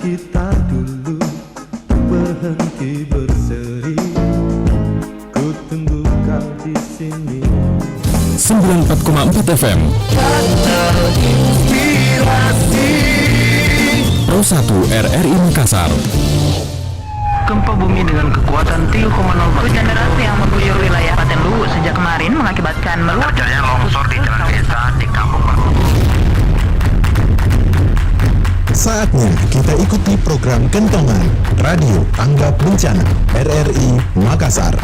kita dulu berhenti berseri. Ku tunggu kau di sini. 94,4 FM Pro 1 RRI Makassar. Gempa bumi dengan kekuatan 3,0 Hujan deras yang mengguyur wilayah Paten Luwu sejak kemarin mengakibatkan meluapnya terjadinya longsor di jalan desa di Kampung Baru. Saatnya kita ikuti program Kentongan Radio Tanggap Bencana RRI Makassar.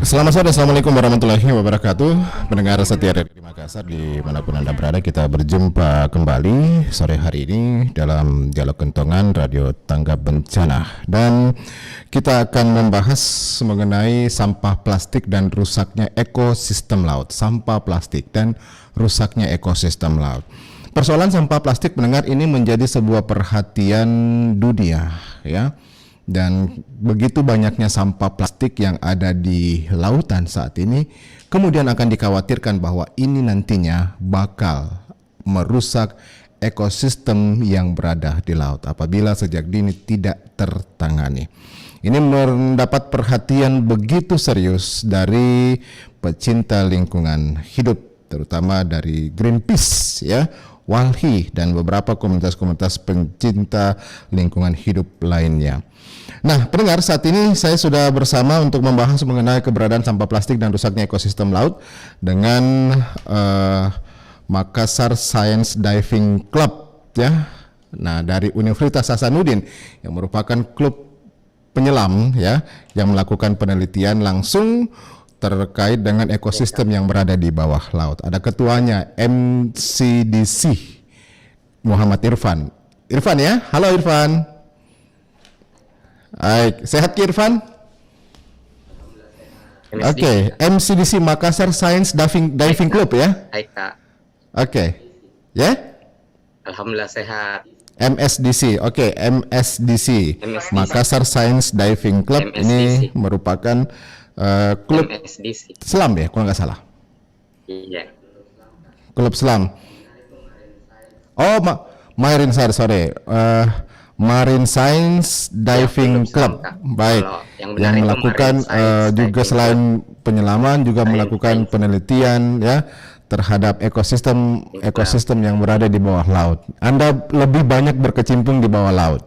Selamat sore, Assalamualaikum warahmatullahi wabarakatuh. Pendengar setia RRI Makassar dimanapun Anda berada, kita berjumpa kembali sore hari ini dalam Dialog Kentongan Radio Tanggap Bencana. Dan kita akan membahas mengenai sampah plastik dan rusaknya ekosistem laut. Sampah plastik dan rusaknya ekosistem laut. Persoalan sampah plastik, pendengar, ini menjadi sebuah perhatian dunia, ya. Dan begitu banyaknya sampah plastik yang ada di lautan saat ini, kemudian akan dikhawatirkan bahwa ini nantinya bakal merusak ekosistem yang berada di laut apabila sejak dini tidak tertangani. Ini mendapat perhatian begitu serius dari pecinta lingkungan hidup, terutama dari Greenpeace, ya, Walhi, dan beberapa komunitas-komunitas pencinta lingkungan hidup lainnya. Nah, pendengar, saat ini saya sudah bersama untuk membahas mengenai keberadaan sampah plastik dan rusaknya ekosistem laut dengan Makassar Science Diving Club, ya. Nah, dari Universitas Hasanuddin yang merupakan klub penyelam, ya, yang melakukan penelitian langsung terkait dengan ekosistem yang berada di bawah laut. Ada ketuanya, MCDC, Muhammad Irfan. Irfan, ya? Halo Irfan. Baik, sehat Irfan? Oke, MCDC Makassar Science Diving Club, ya? Hai Kak. Oke, ya? Alhamdulillah sehat. MSDC, oke, MSDC Makassar Science Diving Club. MSDC. Ini merupakan klub MSDC. selam, ya, kalau nggak salah. Iya. Klub selam. Oh, Marine Marine Science Diving Club, baik, yang melakukan juga selain penyelaman juga melakukan penelitian, ya, terhadap ekosistem yang berada di bawah laut. Anda lebih banyak berkecimpung di bawah laut.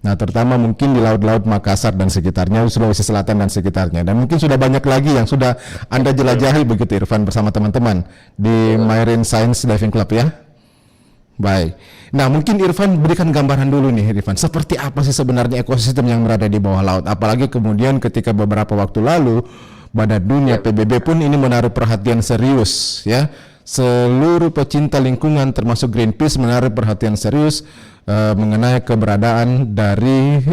Nah, terutama mungkin di laut-laut Makassar dan sekitarnya, Sulawesi Selatan dan sekitarnya, dan mungkin sudah banyak lagi yang sudah Anda jelajahi begitu Irfan bersama teman-teman di Marine Science Diving Club, ya. Baik. Nah, mungkin Irfan berikan gambaran dulu nih, Irfan, seperti apa sih sebenarnya ekosistem yang berada di bawah laut? Apalagi kemudian ketika beberapa waktu lalu Badan Dunia PBB pun ini menaruh perhatian serius, ya. Seluruh pecinta lingkungan termasuk Greenpeace menaruh perhatian serius mengenai keberadaan dari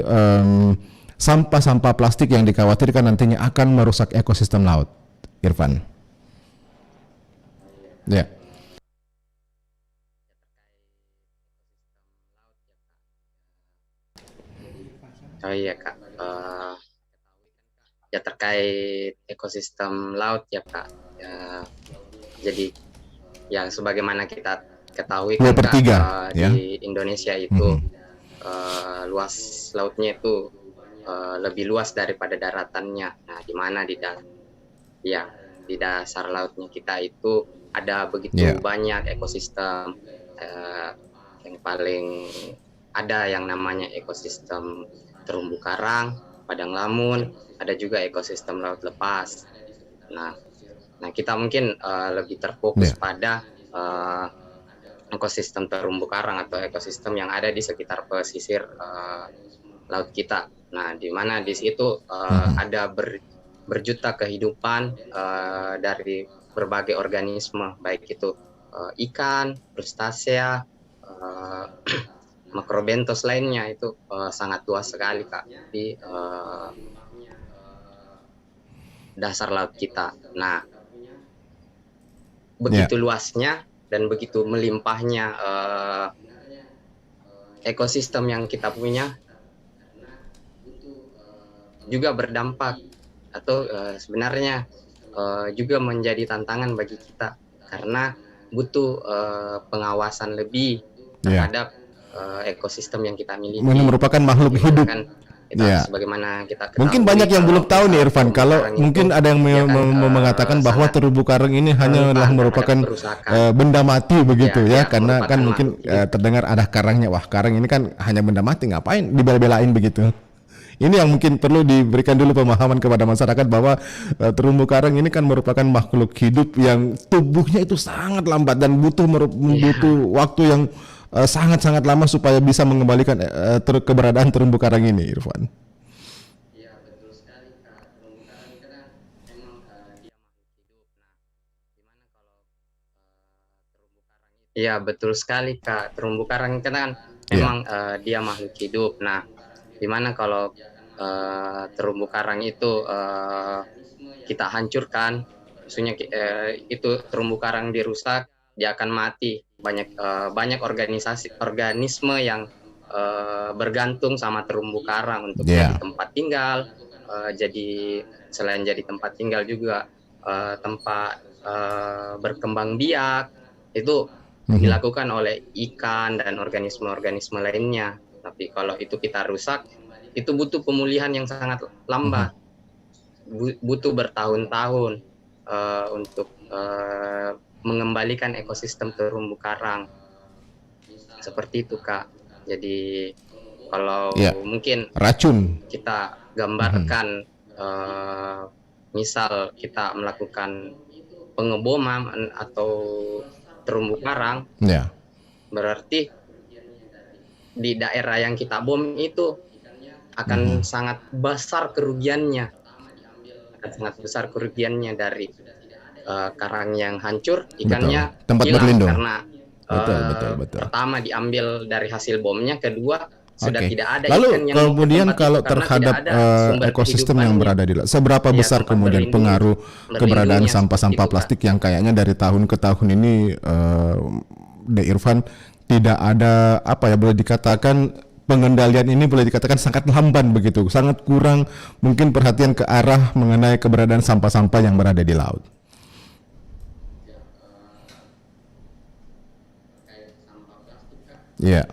sampah-sampah plastik yang dikhawatirkan nantinya akan merusak ekosistem laut. Irfan. Ya. Oh iya Kak. Ya terkait ekosistem laut ya Kak. Ya, jadi yang sebagaimana kita ketahui kan Kak, ya, di Indonesia itu luas lautnya itu lebih luas daripada daratannya. Nah, di mana di dasar lautnya kita itu ada begitu banyak ekosistem. Yang paling ada yang namanya ekosistem terumbu karang, padang lamun, ada juga ekosistem laut lepas. Nah kita mungkin lebih terfokus pada ekosistem terumbu karang atau ekosistem yang ada di sekitar pesisir laut kita. Nah, di mana di situ ada berjuta kehidupan dari berbagai organisme, baik itu ikan, crustacea, makrobentos lainnya, itu sangat luas sekali Kak di dasar laut kita. Nah, begitu luasnya dan begitu melimpahnya ekosistem yang kita punya juga berdampak atau sebenarnya juga menjadi tantangan bagi kita karena butuh pengawasan lebih terhadap ekosistem yang kita miliki. Ini merupakan makhluk Dimana hidup. kan kita Ya. sebagaimana kita ketahui, Mungkin banyak yang belum tahu nih Irfan, kalau terumbu karang mungkin itu, ada yang ya kan, mengatakan bahwa sangat terumbu karang ini hanyalah rentan merupakan terhadap kerusakan. benda mati begitu ya, Ya, karena merupakan kan mungkin makhluk hidup. terdengar ada karangnya, wah karang ini kan hanya benda mati, ngapain dibela-belain begitu. Ini yang mungkin perlu diberikan dulu pemahaman kepada masyarakat bahwa terumbu karang ini kan merupakan makhluk hidup yang tubuhnya itu sangat lambat dan butuh waktu yang sangat-sangat lama supaya bisa mengembalikan keberadaan terumbu karang ini, Irfan. Iya, betul sekali Kak. Terumbu karang itu kan memang dia makhluk hidup. Nah, gimana kalau terumbu karang itu? Iya, betul sekali Kak. Terumbu karang itu kan memang dia makhluk hidup. Nah, gimana kalau terumbu karang itu kita hancurkan, maksudnya itu terumbu karang dirusak, dia akan mati. Banyak organisme yang bergantung sama terumbu karang untuk jadi tempat tinggal, jadi selain jadi tempat tinggal juga tempat berkembang biak, itu dilakukan oleh ikan dan organisme-organisme lainnya. Tapi kalau itu kita rusak, itu butuh pemulihan yang sangat lambat, butuh bertahun-tahun untuk mengembalikan ekosistem terumbu karang. Seperti itu Kak. Jadi kalau mungkin racun kita gambarkan, misal kita melakukan pengeboman atau terumbu karang, berarti di daerah yang kita bom itu akan sangat besar kerugiannya, dari karang yang hancur, ikannya tempat hilang berlindung. karena Betul. pertama diambil dari hasil bomnya, kedua sudah tidak ada Lalu ikan yang kemudian ke tempat kalau itu karena terhadap tidak ada sumber ekosistem yang kehidupannya. berada di laut, seberapa Ya, besar tempat kemudian pengaruh keberadaan berlindungnya sampah-sampah seperti itu, plastik yang kayaknya dari tahun ke tahun ini De Irfan tidak ada boleh dikatakan pengendalian ini boleh dikatakan sangat lamban begitu, sangat kurang mungkin perhatian ke arah mengenai keberadaan sampah-sampah yang berada di laut. Ya.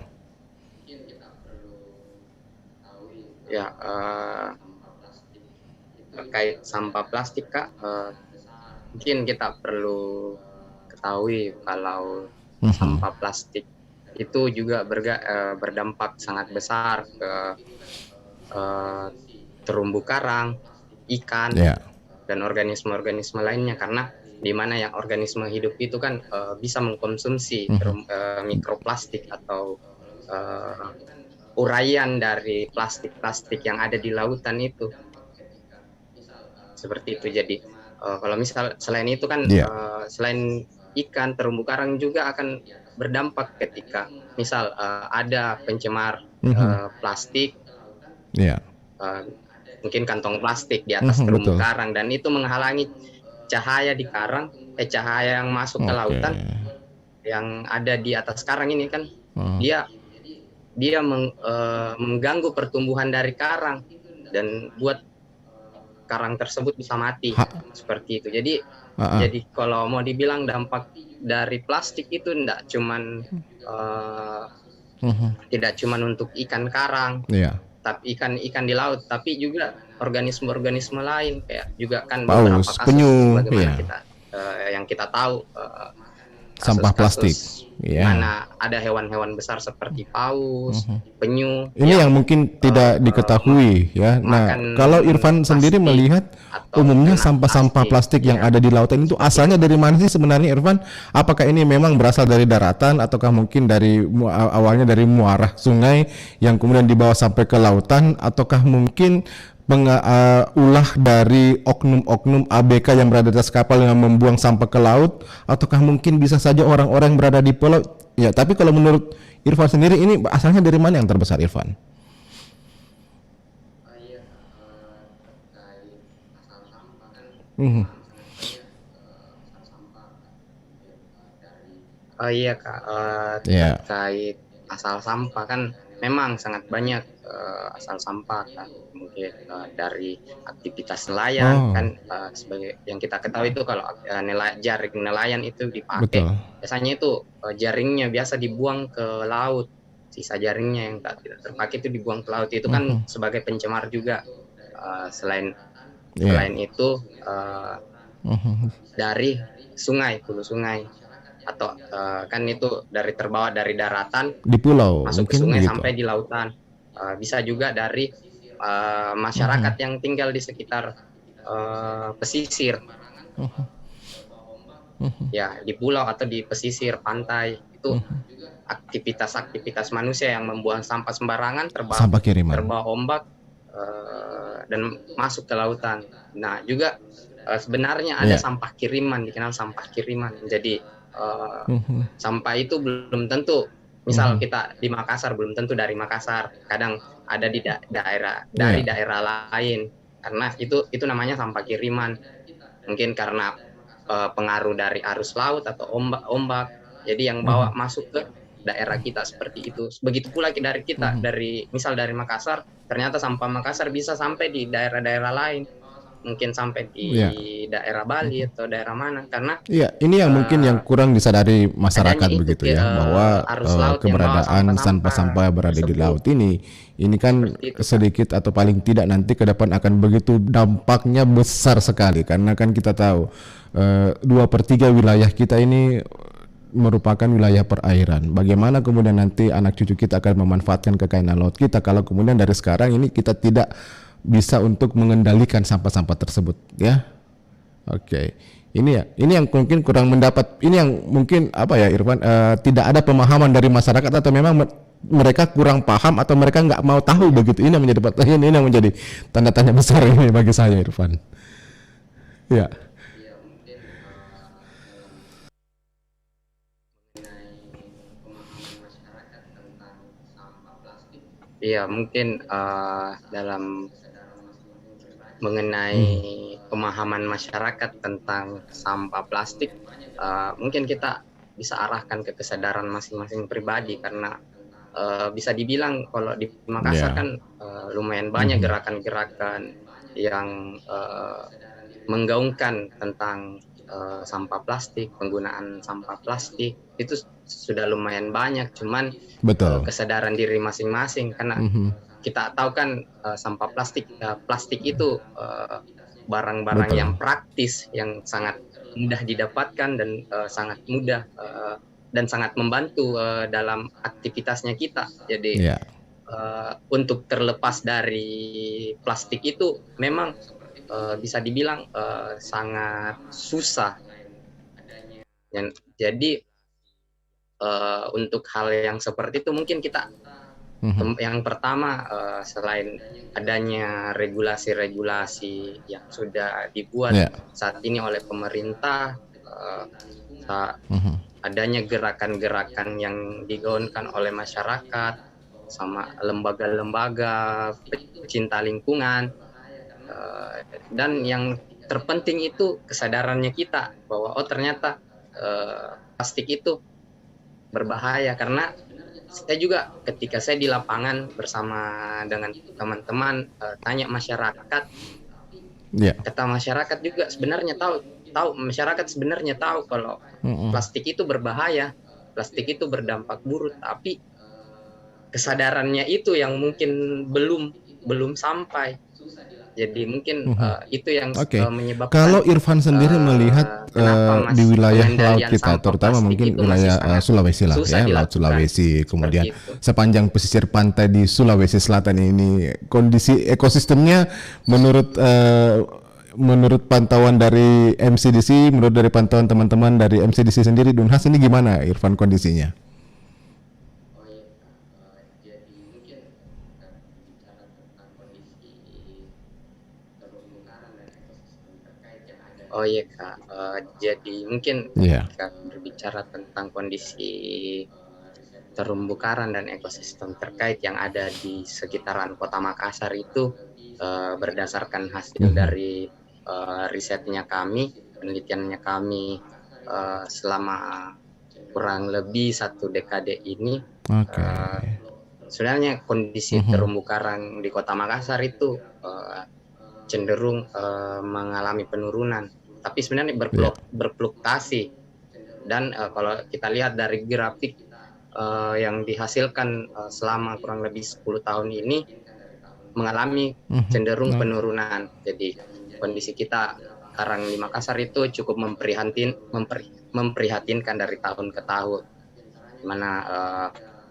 Ya, terkait sampah plastik Kak, mungkin kita perlu ketahui kalau sampah plastik itu juga berdampak sangat besar ke terumbu karang, ikan, dan organisme-organisme lainnya, karena di mana yang organisme hidup itu kan bisa mengkonsumsi mikroplastik atau uraian dari plastik-plastik yang ada di lautan itu. Seperti itu. Jadi kalau misal selain itu kan selain ikan, terumbu karang juga akan berdampak ketika misal ada pencemar plastik, mungkin kantong plastik di atas terumbu karang, dan itu menghalangi cahaya di karang, cahaya yang masuk ke lautan yang ada di atas karang ini kan, dia mengganggu pertumbuhan dari karang dan buat karang tersebut bisa mati. Seperti itu. Jadi kalau mau dibilang dampak dari plastik itu tidak cuman untuk ikan karang, tapi ikan di laut, tapi juga organisme-organisme lain, kayak juga kan beberapa kasus penyu, bagaimana yang kita tahu sampah plastik. Mana ada hewan-hewan besar seperti paus, penyu. Ini yang mungkin tidak diketahui ya. Nah, kalau Irfan sendiri melihat umumnya sampah-sampah plastik yang ada di lautan itu asalnya dari mana sih sebenarnya, Irfan? Apakah ini memang berasal dari daratan ataukah mungkin dari awalnya dari muara sungai yang kemudian dibawa sampai ke lautan, ataukah mungkin ulah dari oknum-oknum ABK yang berada di atas kapal yang membuang sampah ke laut, ataukah mungkin bisa saja orang-orang yang berada di pulau? Ya, tapi kalau menurut Irfan sendiri ini asalnya dari mana yang terbesar, Irfan? Oh iya Kak, terkait asal sampah kan memang sangat banyak asal sampah kan, mungkin dari aktivitas nelayan kan, sebagai yang kita ketahui itu kalau jaring nelayan itu dipakai, Betul. biasanya itu jaringnya biasa dibuang ke laut, sisa jaringnya yang tidak terpakai itu dibuang ke laut, itu kan sebagai pencemar juga. Selain itu dari sungai, hulu sungai, atau kan itu terbawa dari daratan Di pulau masuk ke mungkin sungai gitu. sampai di lautan. Bisa juga dari masyarakat yang tinggal di sekitar pesisir, ya di pulau atau di pesisir pantai, itu aktivitas manusia yang membuang sampah sembarangan, Sampah kiriman. terbawa ombak dan masuk ke lautan. Nah juga sebenarnya ada sampah kiriman, dikenal sampah kiriman. Jadi sampah itu belum tentu, misal kita di Makassar belum tentu dari Makassar, kadang ada di daerah lain, karena itu namanya sampah kiriman. Mungkin karena pengaruh dari arus laut atau ombak, jadi yang bawa masuk ke daerah kita seperti itu. Begitu pula dari kita, misal dari Makassar, ternyata sampah Makassar bisa sampai di daerah-daerah lain, mungkin sampai di daerah Bali atau daerah mana, karena ini yang mungkin yang kurang disadari masyarakat itu, begitu ya, bahwa arus laut yang keberadaan bawa sampah-sampah berada di laut ini kan sedikit atau paling tidak nanti ke depan akan begitu dampaknya besar sekali, karena kan kita tahu 2/3 wilayah kita ini merupakan wilayah perairan. Bagaimana kemudian nanti anak cucu kita akan memanfaatkan kekayaan laut kita kalau kemudian dari sekarang ini kita tidak bisa untuk mengendalikan sampah-sampah tersebut, ya. Oke. Ini yang mungkin kurang mendapat, ini yang mungkin Irfan, tidak ada pemahaman dari masyarakat, atau memang mereka kurang paham, atau mereka nggak mau tahu begitu. Ini yang menjadi pertanyaan, ini yang menjadi tanda tanya besar ini bagi saya, Irfan. Ya. Iya, mungkin dalam mengenai pemahaman masyarakat tentang sampah plastik, mungkin kita bisa arahkan ke kesadaran masing-masing pribadi, karena bisa dibilang kalau di Makassar kan lumayan banyak gerakan-gerakan yang menggaungkan tentang sampah plastik, penggunaan sampah plastik itu sudah lumayan banyak, cuman kesadaran diri masing-masing, karena kita tahu kan sampah plastik itu barang-barang yang praktis, yang sangat mudah didapatkan dan sangat mudah dan sangat membantu dalam aktivitasnya kita. Jadi untuk terlepas dari plastik itu memang bisa dibilang sangat susah. Dan jadi untuk hal yang seperti itu mungkin kita yang pertama, selain adanya regulasi-regulasi yang sudah dibuat saat ini oleh pemerintah, adanya gerakan-gerakan yang digaungkan oleh masyarakat sama lembaga-lembaga pecinta lingkungan, dan yang terpenting itu kesadarannya kita bahwa ternyata plastik itu berbahaya. Karena saya juga ketika saya di lapangan bersama dengan teman-teman tanya masyarakat, kata masyarakat juga sebenarnya tahu masyarakat sebenarnya tahu kalau plastik itu berbahaya, plastik itu berdampak buruk, tapi kesadarannya itu yang mungkin belum sampai. Jadi mungkin itu yang menyebabkan. Kalau Irfan sendiri melihat di wilayah laut kita, terutama mungkin wilayah Sulawesi lah, ya, Laut Sulawesi, kemudian sepanjang pesisir pantai di Sulawesi Selatan ini, kondisi ekosistemnya menurut pantauan dari MCDC, menurut dari pantauan teman-teman dari MCDC sendiri, Dunhas, ini gimana Irfan kondisinya? Oh iya Kak, jadi mungkin kita berbicara tentang kondisi terumbu karang dan ekosistem terkait yang ada di sekitaran Kota Makassar itu, berdasarkan hasil dari risetnya kami, penelitiannya kami selama kurang lebih 1 dekade ini, sebenarnya kondisi terumbu karang di Kota Makassar itu cenderung mengalami penurunan, tapi sebenarnya berfluktuasi. Dan kalau kita lihat dari grafik yang dihasilkan selama kurang lebih 10 tahun ini mengalami cenderung penurunan. Jadi kondisi kita karang di Makassar itu cukup memprihatinkan dari tahun ke tahun, mana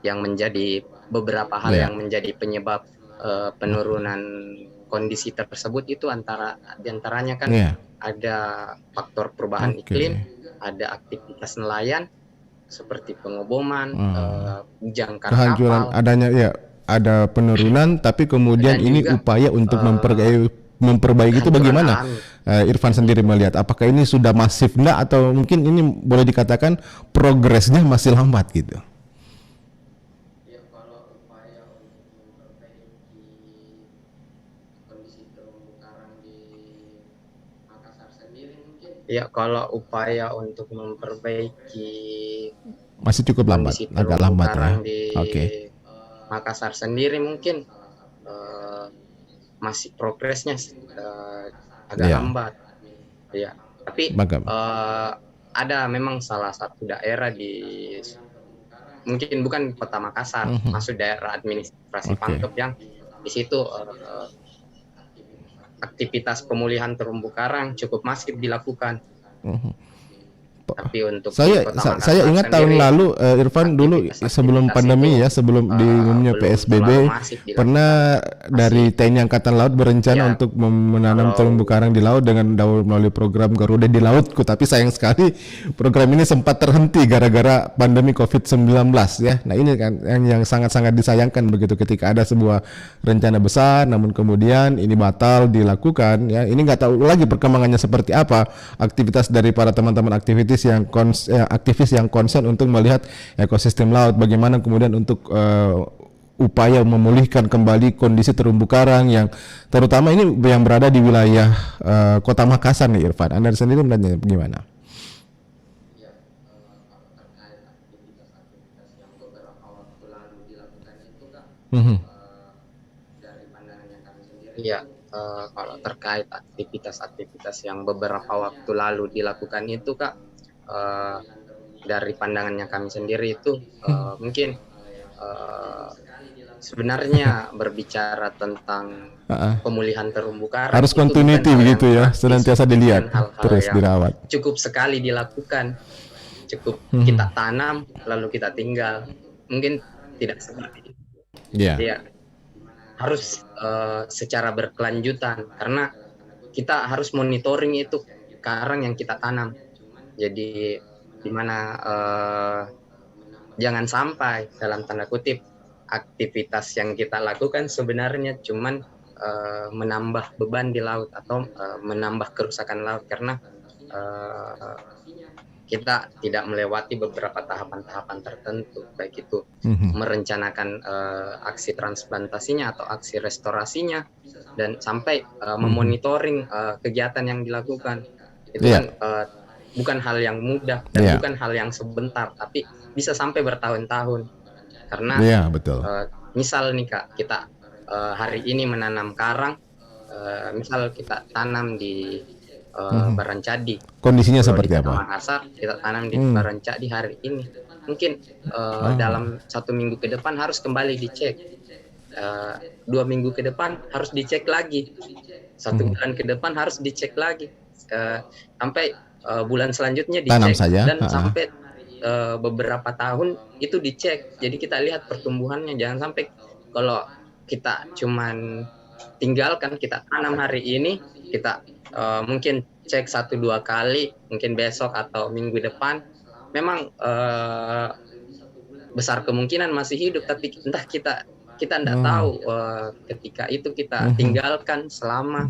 yang menjadi beberapa hal yang menjadi penyebab penurunan kondisi tersebut itu diantaranya kan ada faktor perubahan iklim, ada aktivitas nelayan seperti pengoboman, jangkar kehancuran, kapal. adanya ada penurunan, tapi kemudian ini upaya untuk memperbaiki itu bagaimana? Irfan sendiri melihat, apakah ini sudah masif enggak, atau mungkin ini boleh dikatakan progresnya masih lambat gitu? Ya, kalau upaya untuk memperbaiki masih cukup lambat, agak lambat ya. Oke. Makassar sendiri mungkin masih progresnya agak lambat. Ya, tapi ada memang salah satu daerah mungkin bukan Kota Makassar, masuk daerah administrasi Pangkep yang di situ aktivitas pemulihan terumbu karang cukup masif dilakukan. Tapi untuk saya ingat tahun lalu Irfan dulu sebelum pandemi sebelum diumumnya PSBB pernah dari TNI Angkatan Laut berencana untuk menanam terumbu karang di laut dengan melalui program Garuda di Lautku, tapi sayang sekali program ini sempat terhenti gara-gara pandemi COVID-19 ya. Nah, ini kan yang sangat-sangat disayangkan begitu, ketika ada sebuah rencana besar namun kemudian ini batal dilakukan ya. Ini nggak tahu lagi perkembangannya seperti apa aktivitas dari para teman-teman aktivis yang concern untuk melihat ekosistem laut, bagaimana kemudian untuk upaya memulihkan kembali kondisi terumbu karang yang terutama ini yang berada di wilayah Kota Makassar nih. Irfan, Anda sendiri melihatnya bagaimana? Iya, kalau terkait aktivitas yang beberapa waktu lalu dilakukan itu Kak, dari pandangannya kami sendiri itu mungkin sebenarnya berbicara tentang pemulihan terumbu karang harus continuity begitu ya, senantiasa dilihat terus dirawat. Cukup sekali dilakukan, cukup kita tanam lalu kita tinggal, mungkin tidak seperti itu. Ya, harus secara berkelanjutan, karena kita harus monitoring itu karang yang kita tanam. Jadi dimana jangan sampai dalam tanda kutip aktivitas yang kita lakukan sebenarnya cuman menambah beban di laut atau menambah kerusakan laut, karena kita tidak melewati beberapa tahapan-tahapan tertentu, baik itu merencanakan aksi transplantasinya atau aksi restorasinya, dan sampai memonitoring kegiatan yang dilakukan. Itu kan bukan hal yang mudah dan bukan hal yang sebentar, tapi bisa sampai bertahun-tahun. Karena misal nih Kak, kita hari ini menanam karang, misal kita tanam di Barancadi. Kondisinya seperti apa? Makassar, kita tanam di Barancadi hari ini. Mungkin dalam 1 minggu ke depan harus kembali dicek. 2 minggu ke depan harus dicek lagi. 1 bulan ke depan harus dicek lagi. Sampai bulan selanjutnya dicek dan sampai beberapa tahun itu dicek. Jadi kita lihat pertumbuhannya, jangan sampai kalau kita cuman tinggalkan, kita tanam hari ini, kita mungkin cek 1-2 kali, mungkin besok atau minggu depan memang besar kemungkinan masih hidup, tapi entah kita tidak tahu ketika itu kita tinggalkan selama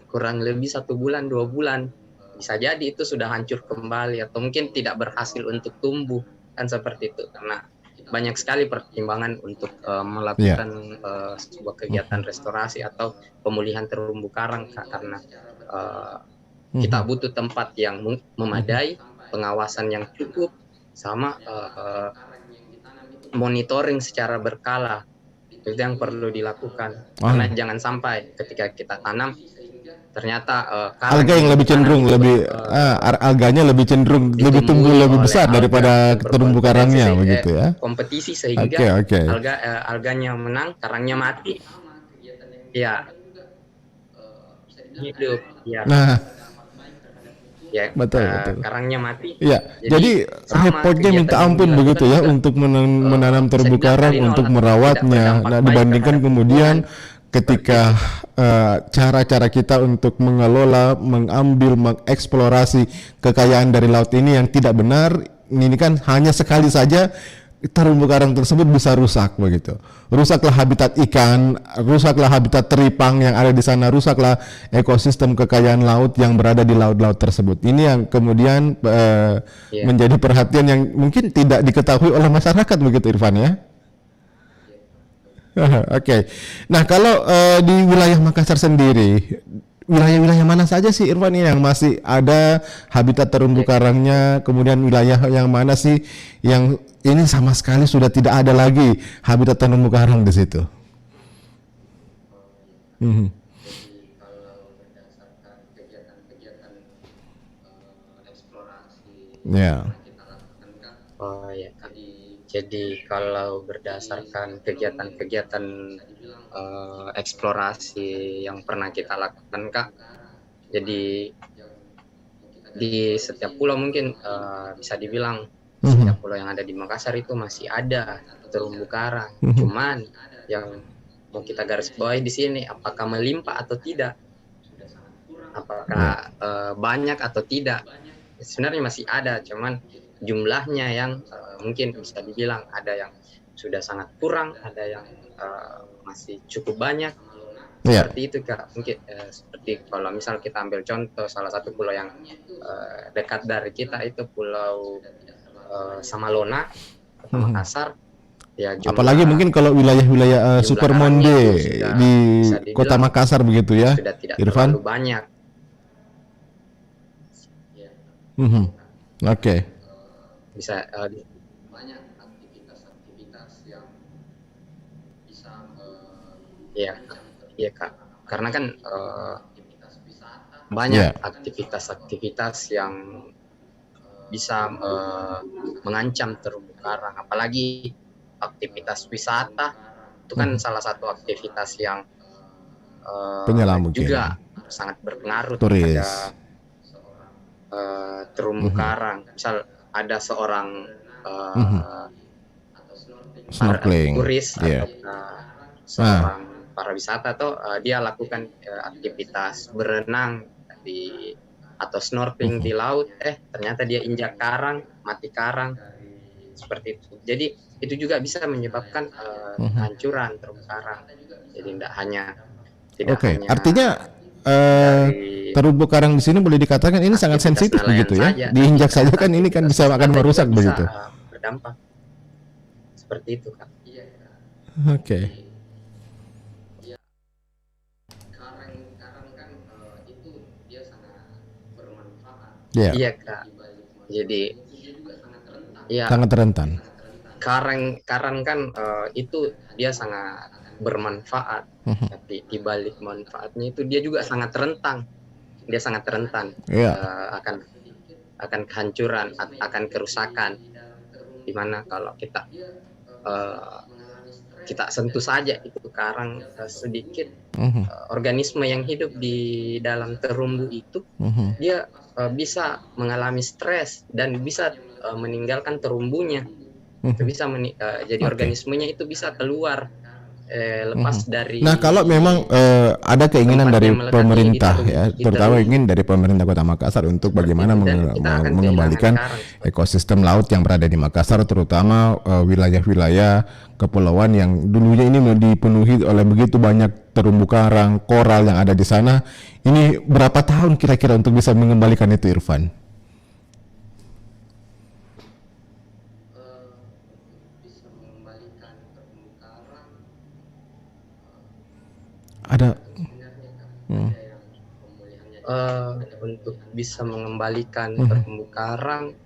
kurang lebih 1 bulan 2 bulan, bisa jadi itu sudah hancur kembali atau mungkin tidak berhasil untuk tumbuh, kan seperti itu. Karena banyak sekali pertimbangan untuk melakukan sebuah kegiatan restorasi atau pemulihan terumbu karang, karena kita butuh tempat yang memadai, pengawasan yang cukup, sama monitoring secara berkala. Itu yang perlu dilakukan. Karena jangan sampai ketika kita tanam ternyata alga yang lebih cenderung alganya lebih cenderung lebih tumbuh lebih besar daripada terumbu karangnya begitu ya. Kompetisi sehingga alganya menang, karangnya mati. Ya. Hidup ya. Nah, ya, betul. Karangnya mati. Ya, jadi repotnya minta ampun begitu ya untuk menanam terumbu karang, untuk merawatnya. Nah, dibandingkan kemudian ketika cara-cara kita untuk mengelola, mengambil, mengeksplorasi kekayaan dari laut ini yang tidak benar, ini kan hanya sekali saja terumbu karang tersebut bisa rusak begitu. Rusaklah habitat ikan, rusaklah habitat teripang yang ada di sana, rusaklah ekosistem kekayaan laut yang berada di laut-laut tersebut. Ini yang kemudian menjadi perhatian yang mungkin tidak diketahui oleh masyarakat begitu, Irfan ya. Oke. Nah, kalau di wilayah Makassar sendiri, wilayah-wilayah mana saja sih Irfan ini yang masih ada habitat terumbu karangnya, kemudian wilayah yang mana sih yang ini sama sekali sudah tidak ada lagi habitat terumbu karang di situ? Ya. Oh ya. Jadi kalau berdasarkan kegiatan-kegiatan eksplorasi yang pernah kita lakukan, Kak, jadi di setiap pulau mungkin bisa dibilang setiap pulau yang ada di Makassar itu masih ada terumbu karang. Cuman yang mau kita garis bawahi di sini, apakah melimpah atau tidak, apakah banyak atau tidak, sebenarnya masih ada, cuman jumlahnya yang mungkin bisa dibilang ada yang sudah sangat kurang, ada yang masih cukup banyak. Seperti itu, Kak. Mungkin seperti kalau misal kita ambil contoh salah satu pulau yang dekat dari kita itu Pulau Samalona, Makassar. Ya, apalagi mungkin kalau wilayah-wilayah Supermonde di Kota Makassar begitu ya, sudah tidak Irfan. terlalu banyak. Oke. Bisa banyak aktivitas yang bisa iya Kak, karena kan banyak aktivitas yang bisa mengancam terumbu karang, apalagi aktivitas wisata itu kan salah satu aktivitas yang penyelam juga sangat berpengaruh turis terhadap terumbu karang. Misal ada seorang snorkeling turis atau seorang para wisata atau dia lakukan aktivitas berenang atau snorkeling di laut, ternyata dia injak karang, mati karang, seperti itu. Jadi itu juga bisa menyebabkan kehancuran terumbu karang. Jadi tidak hanya artinya terumbu karang di sini boleh dikatakan ini sangat sensitif begitu ya. Diinjak saja kan ini kan bisa akan merusak begitu. Berdampak seperti itu, Kak. Oke. Karang kan itu dia sangat bermanfaat. Iya, Kak. Jadi sangat rentan. Karang kan itu dia sangat bermanfaat, tapi di balik manfaatnya itu dia juga sangat rentan. Dia sangat rentan akan kehancuran, akan kerusakan. Dimana kalau kita sentuh saja itu karang sedikit, organisme yang hidup di dalam terumbu itu dia bisa mengalami stres dan bisa meninggalkan terumbunya. Itu bisa jadi organismenya itu bisa keluar lepas dari. Nah, kalau memang ada keinginan dari pemerintah ya, terutama ingin dari pemerintah Kota Makassar untuk bagaimana mengembalikan ekosistem laut yang berada di Makassar, terutama wilayah-wilayah kepulauan yang dulunya ini dipenuhi oleh begitu banyak terumbu karang, koral yang ada di sana. Ini berapa tahun kira-kira untuk bisa mengembalikan itu, Irfan? Ada untuk bisa mengembalikan terumbu karang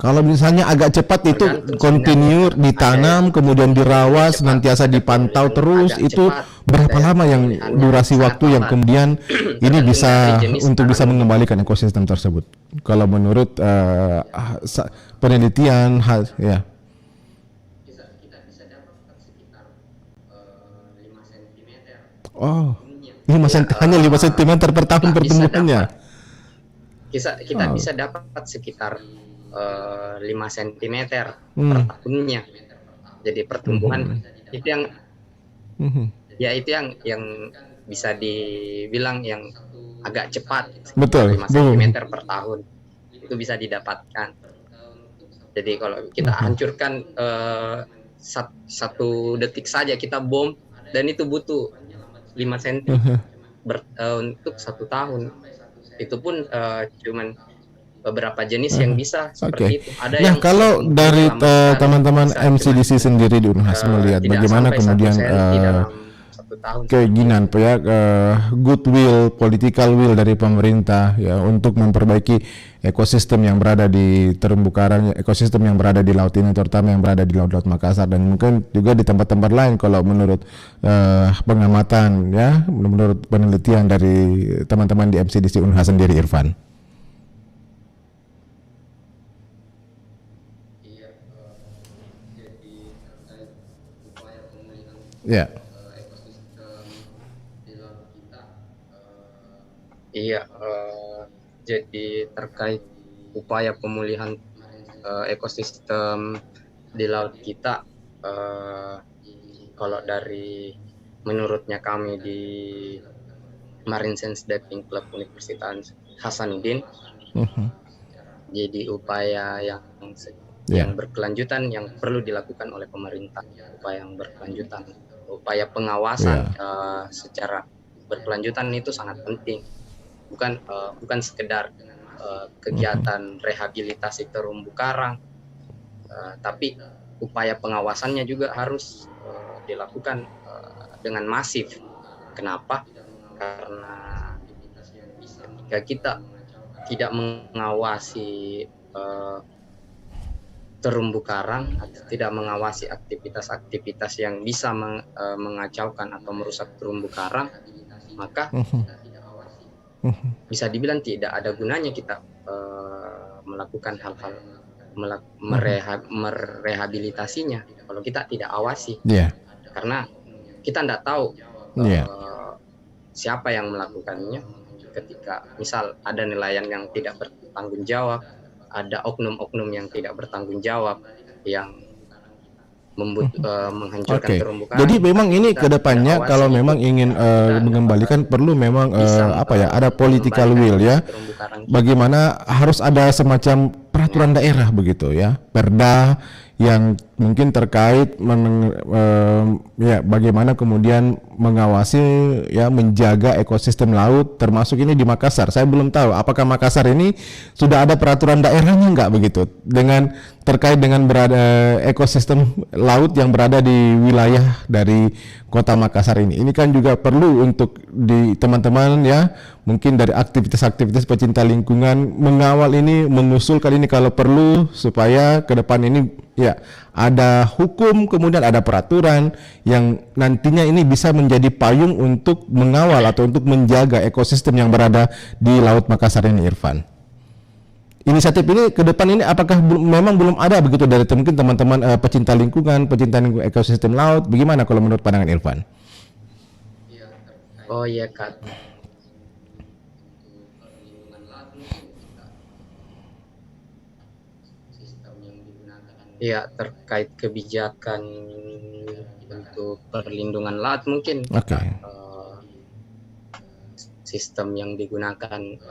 Kalau misalnya agak cepat itu Tergantung continue sebenarnya. ditanam, Ada kemudian yang dirawat, cepat, senantiasa ada dipantau yang terus, agak itu cepat, berapa ada lama yang pilihannya durasi sangat waktu yang lambat. kemudian ini Tergantung bisa dari jenis untuk bisa tanaman. mengembalikan ekosistem tersebut? Kalau menurut penelitian ya. Oh, 5 hanya 5 cm per tahun Kita bisa pertumbuhannya. Kita Oh. bisa dapat sekitar 5 cm per Hmm. tahunnya. Jadi pertumbuhan itu yang Mhm. ya itu yang bisa dibilang yang agak cepat. Betul, 5 betul. cm per tahun itu bisa didapatkan. Jadi kalau kita hancurkan satu detik saja kita bom, dan itu butuh 5 cm untuk 1 tahun. Itu pun cuman beberapa jenis yang bisa Oke. seperti itu. Ada Nah, yang kalau dari lama sekali, teman-teman bisa MCDC cuman, sendiri di Unhas melihat tidak bagaimana sampai kemudian 1 senti dalam 1 tahun. keinginan ya goodwill, political will dari pemerintah ya untuk memperbaiki ekosistem yang berada di terumbu karang, ekosistem yang berada di laut ini, terutama yang berada di laut-laut Makassar dan mungkin juga di tempat-tempat lain kalau menurut pengamatan ya, menurut penelitian dari teman-teman di MCDC Unhas sendiri, Irfan. Ya. Iya, jadi terkait upaya pemulihan ekosistem di laut kita, kalau dari menurutnya kami di Marine Science Diving Club Universitas Hasanuddin, jadi upaya yang berkelanjutan yang perlu dilakukan oleh pemerintah, upaya yang berkelanjutan, upaya pengawasan secara berkelanjutan itu sangat penting. Bukan sekedar kegiatan rehabilitasi terumbu karang, tapi upaya pengawasannya juga harus dilakukan dengan masif. Kenapa? Karena ketika kita tidak mengawasi terumbu karang atau tidak mengawasi aktivitas-aktivitas yang bisa mengacaukan atau merusak terumbu karang, maka bisa dibilang tidak ada gunanya kita melakukan hal-hal merehabilitasinya kalau kita tidak awasi. Karena kita tidak tahu siapa yang melakukannya. Ketika misal ada nelayan yang tidak bertanggung jawab, ada oknum-oknum yang tidak bertanggung jawab yang menghancurkan terumbu karang. Jadi memang ini kedepannya kalau memang ingin mengembalikan perlu memang ada political will ya. Bagaimana harus ada semacam peraturan daerah begitu ya, perda yang mungkin terkait bagaimana kemudian mengawasi ya, menjaga ekosistem laut termasuk ini di Makassar. Saya belum tahu apakah Makassar ini sudah ada peraturan daerahnya enggak begitu dengan terkait dengan berada ekosistem laut yang berada di wilayah dari Kota Makassar ini. Ini kan juga perlu untuk di teman-teman ya, mungkin dari aktivitas-aktivitas pecinta lingkungan mengawal ini, mengusulkan ini kalau perlu supaya ke depan ini ya ada hukum, kemudian ada peraturan yang nantinya ini bisa menjadi payung untuk mengawal atau untuk menjaga ekosistem yang berada di Laut Makassar ini, Irfan. Inisiatif ini ke depan ini apakah memang belum ada begitu dari mungkin teman-teman pecinta lingkungan ekosistem laut? Bagaimana kalau menurut pandangan Irfan? Oh iya Kak. Ya, terkait kebijakan untuk perlindungan laut mungkin sistem yang digunakan di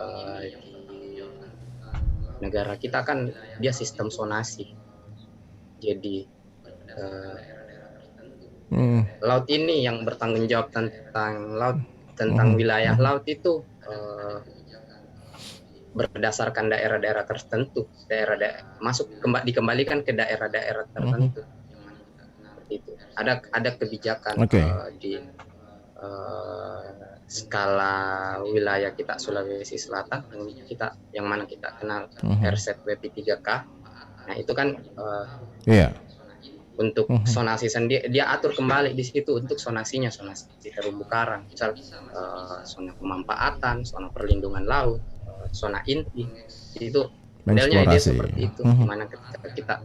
negara kita kan dia sistem zonasi. Jadi laut ini yang bertanggung jawab tentang laut, tentang wilayah laut itu berdasarkan daerah-daerah tertentu, dikembalikan ke daerah-daerah tertentu. Itu ada kebijakan di skala wilayah kita Sulawesi Selatan yang mana kita kenal RZWP 3K. Nah, Nah itu kan Iya. untuk sonasi sendiri dia atur kembali di situ untuk sonasi terumbu karang, misal zona pemanfaatan, zona perlindungan laut, zona inti, itu modelnya dia Mengeksplorasi. seperti itu, dimana ketika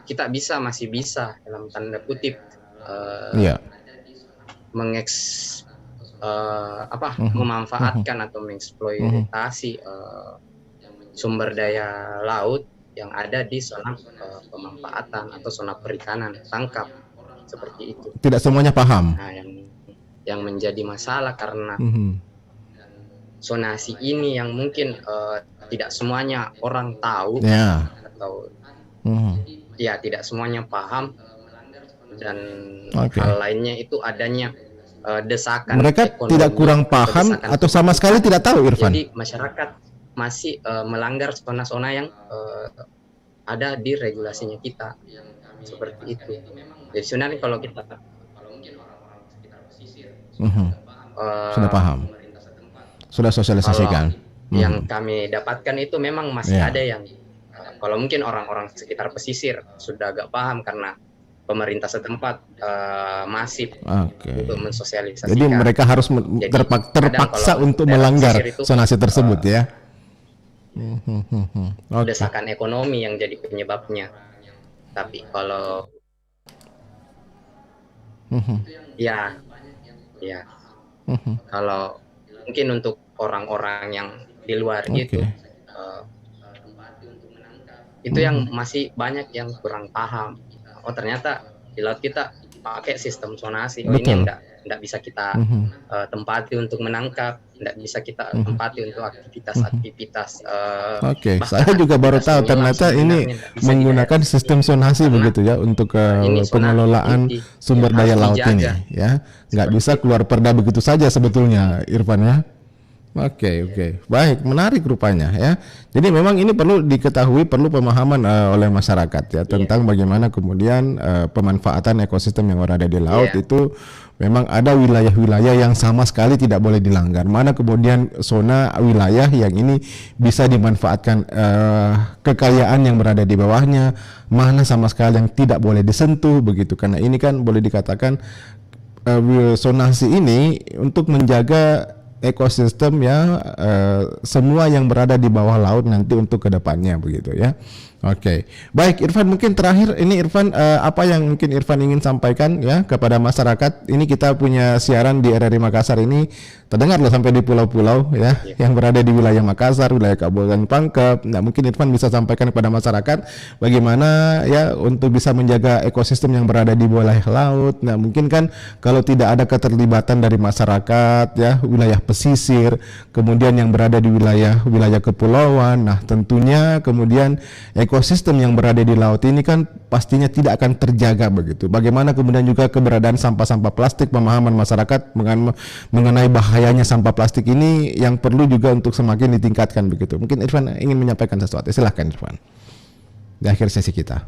kita masih bisa dalam tanda kutip Iya. memanfaatkan atau mengeksploitasi sumber daya laut yang ada di zona pemanfaatan atau zona perikanan tangkap, seperti itu. Tidak semuanya paham. Nah, yang menjadi masalah karena zonasi ini yang mungkin tidak semuanya orang tahu, Ya. atau ya tidak semuanya paham, dan Oke. hal lainnya itu adanya desakan Mereka ekonomi, tidak kurang paham desakan atau sama sekali tidak tahu, Irfan. Jadi masyarakat masih melanggar zona-zona yang ada di regulasinya kita, seperti itu. Jadi sebenarnya kalau kita Sudah paham, sudah sosialisasikan. yang kami dapatkan itu memang masih Ya. ada yang kalau mungkin orang-orang sekitar pesisir sudah agak paham karena pemerintah setempat masif Oke. untuk mensosialisasikan. Jadi mereka harus Jadi, terpaksa kadang kalau untuk daerah melanggar pesisir itu, zonasi tersebut ya. Oke. desakan ekonomi yang jadi penyebabnya. Tapi kalau ya kalau mungkin untuk orang-orang yang di luar Oke. itu yang masih banyak yang kurang paham. Oh ternyata di laut kita pakai sistem zonasi. Oh, ini Betul. enggak bisa kita tempati untuk menangkap, enggak bisa kita tempati untuk aktivitas-aktivitas. Oke, bahkan saya juga baru tahu aktivitas ternyata menyelam ini sebenarnya enggak bisa menggunakan di daerah sistem zonasi begitu ya untuk ini zona pengelolaan inti sumber yang daya harus laut ini dijaga. ya. Nggak bisa keluar perda begitu saja sebetulnya, Irfan ya. Oke, baik, menarik rupanya ya. Jadi memang ini perlu diketahui, perlu pemahaman oleh masyarakat ya tentang bagaimana kemudian pemanfaatan ekosistem yang berada di laut itu memang ada wilayah-wilayah yang sama sekali tidak boleh dilanggar. Mana kemudian zona wilayah yang ini bisa dimanfaatkan kekayaan yang berada di bawahnya, mana sama sekali yang tidak boleh disentuh begitu. Karena ini kan boleh dikatakan zonasi ini untuk menjaga ekosistem ya semua yang berada di bawah laut nanti untuk kedepannya begitu ya. Oke, baik Irfan, mungkin terakhir ini Irfan apa yang mungkin Irfan ingin sampaikan ya kepada masyarakat. Ini kita punya siaran di RRI Makassar ini terdengar loh sampai di pulau-pulau ya yang berada di wilayah Makassar, wilayah Kabupaten Pangkep. Nah mungkin Irfan bisa sampaikan kepada masyarakat bagaimana ya untuk bisa menjaga ekosistem yang berada di wilayah laut. Nah mungkin kan kalau tidak ada keterlibatan dari masyarakat ya wilayah pesisir, kemudian yang berada di wilayah kepulauan, nah tentunya kemudian ekosistem yang berada di laut ini kan pastinya tidak akan terjaga begitu. Bagaimana kemudian juga keberadaan sampah-sampah plastik, pemahaman masyarakat mengenai bahayanya sampah plastik ini yang perlu juga untuk semakin ditingkatkan begitu. Mungkin Irfan ingin menyampaikan sesuatu. Silahkan Irfan. Di akhir sesi kita.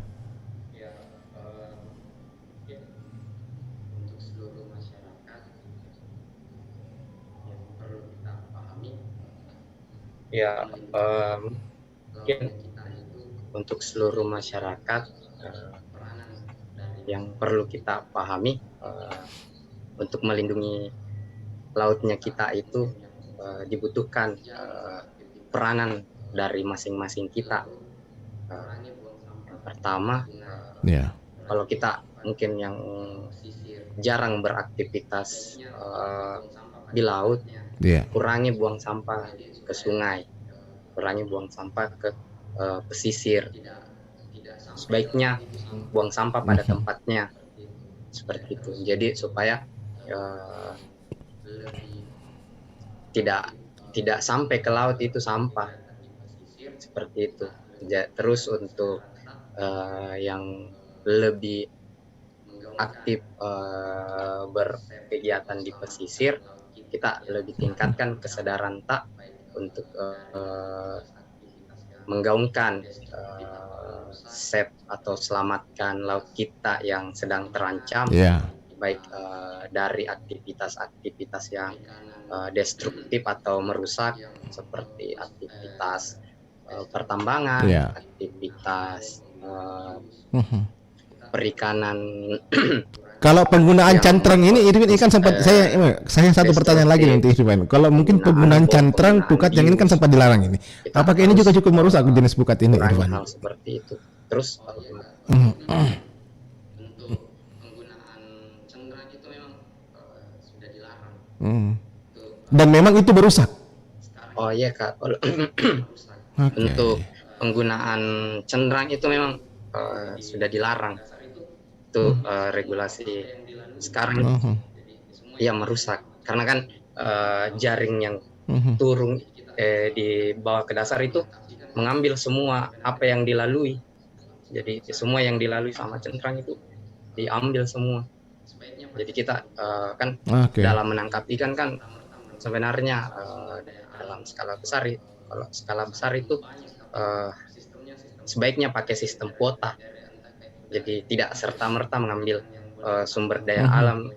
Ya, mungkin untuk seluruh masyarakat yang perlu kita pahami untuk melindungi lautnya kita itu dibutuhkan peranan dari masing-masing kita. Yang pertama, kalau kita mungkin yang jarang beraktivitas di laut, kurangi buang sampah ke sungai, kurangi buang sampah ke pesisir. Sebaiknya buang sampah pada tempatnya, seperti itu. Jadi supaya tidak sampai ke laut itu sampah, seperti itu. Terus untuk yang lebih aktif berkegiatan di pesisir, kita lebih tingkatkan kesadaran tak untuk menggaungkan save atau selamatkan laut kita yang sedang terancam, baik dari aktivitas-aktivitas yang destruktif atau merusak seperti aktivitas pertambangan, Iya. aktivitas perikanan. Kalau penggunaan cantrang ini Irfan, ini kan sempat saya satu pertanyaan lagi nanti Irfan. Kalau mungkin penggunaan cantrang, pukat yang ini kan sempat dilarang ini. Apakah ini juga cukup merusak jenis pukat ini Irfan? Hal seperti itu. Terus untuk penggunaan cantrang itu memang sudah dilarang. Dan memang itu merusak. Oh iya Kak, untuk penggunaan cantrang itu memang sudah dilarang. Itu regulasi sekarang ya merusak karena kan jaring yang turun dibawa ke dasar itu mengambil semua apa yang dilalui, jadi semua yang dilalui sama cantrang itu diambil semua. Jadi kita kan dalam menangkap ikan kan sebenarnya dalam skala besar, kalau skala besar itu sebaiknya pakai sistem kuota. Jadi tidak serta-merta mengambil sumber daya alam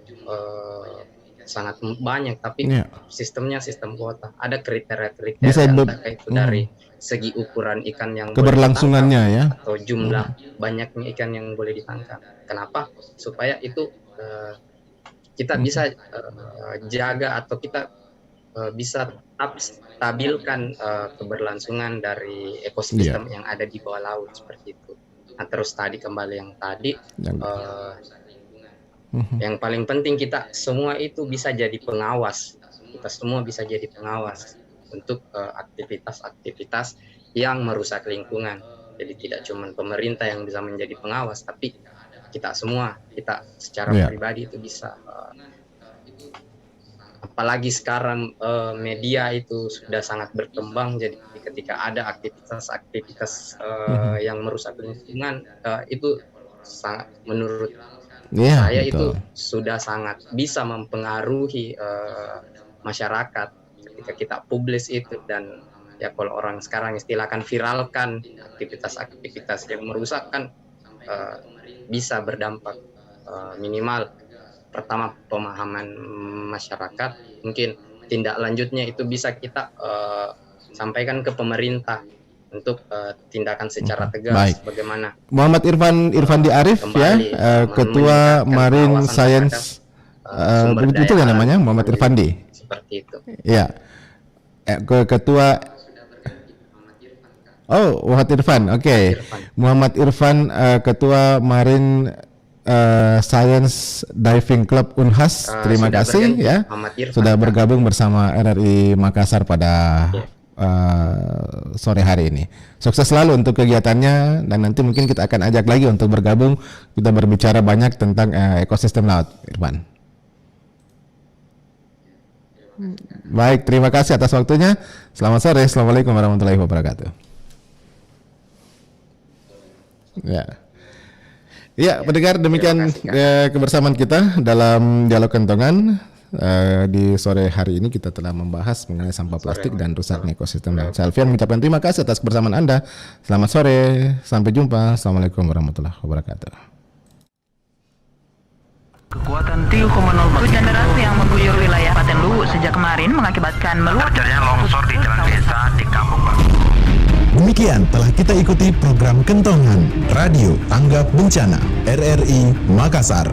sangat banyak, tapi sistemnya sistem kuota. Ada kriteria-kriteria entah itu dari segi ukuran ikan yang keberlangsungannya ya, atau jumlah banyaknya ikan yang boleh ditangkap. Kenapa? Supaya itu kita bisa jaga atau kita bisa stabilkan keberlangsungan dari ekosistem yang ada di bawah laut seperti itu. Nah, terus tadi kembali yang tadi yang paling penting kita semua itu bisa jadi pengawas. Kita semua bisa jadi pengawas untuk aktivitas-aktivitas yang merusak lingkungan. Jadi tidak cuma pemerintah yang bisa menjadi pengawas, tapi kita semua, kita secara pribadi itu bisa. Apalagi sekarang media itu sudah sangat berkembang, jadi ketika ada aktivitas-aktivitas yang merusak lingkungan, itu sangat, menurut saya itu sudah sangat bisa mempengaruhi masyarakat ketika kita publis itu. Dan ya kalau orang sekarang istilahkan viralkan aktivitas-aktivitas yang merusak kan bisa berdampak minimal pertama pemahaman masyarakat, mungkin tindak lanjutnya itu bisa kita sampaikan ke pemerintah untuk tindakan secara tegas. Bagaimana Muhammad Irfandi Arif kembali, Ketua Marine Science, begitu ya namanya, Muhammad Irfandi. Seperti itu. Ya, Ketua. Oh, Muhammad Irfan. Muhammad Irfan, Ketua Marine Science Diving Club Unhas. Terima kasih ya, sudah bergabung bersama RRI Makassar pada sore hari ini. Sukses selalu untuk kegiatannya, dan nanti mungkin kita akan ajak lagi untuk bergabung, kita berbicara banyak tentang ekosistem laut, Irfan. Baik, terima kasih atas waktunya. Selamat sore. Assalamualaikum warahmatullahi wabarakatuh. Ya, pendengar, demikian kebersamaan kita dalam Dialog Kentongan. Di sore hari ini kita telah membahas mengenai sampah plastik dan rusaknya ekosistem laut. Saya Alfian mengucapkan terima kasih atas kebersamaan Anda. Selamat sore, sampai jumpa. Assalamualaikum warahmatullahi wabarakatuh. Kekuatan 3,0 hujan deras yang mengguyur wilayah Paten Luwu sejak kemarin mengakibatkan meluapnya longsor di jalan desa di Kampung Baru. Demikian telah kita ikuti program Kentongan Radio Tanggap Bencana RRI Makassar.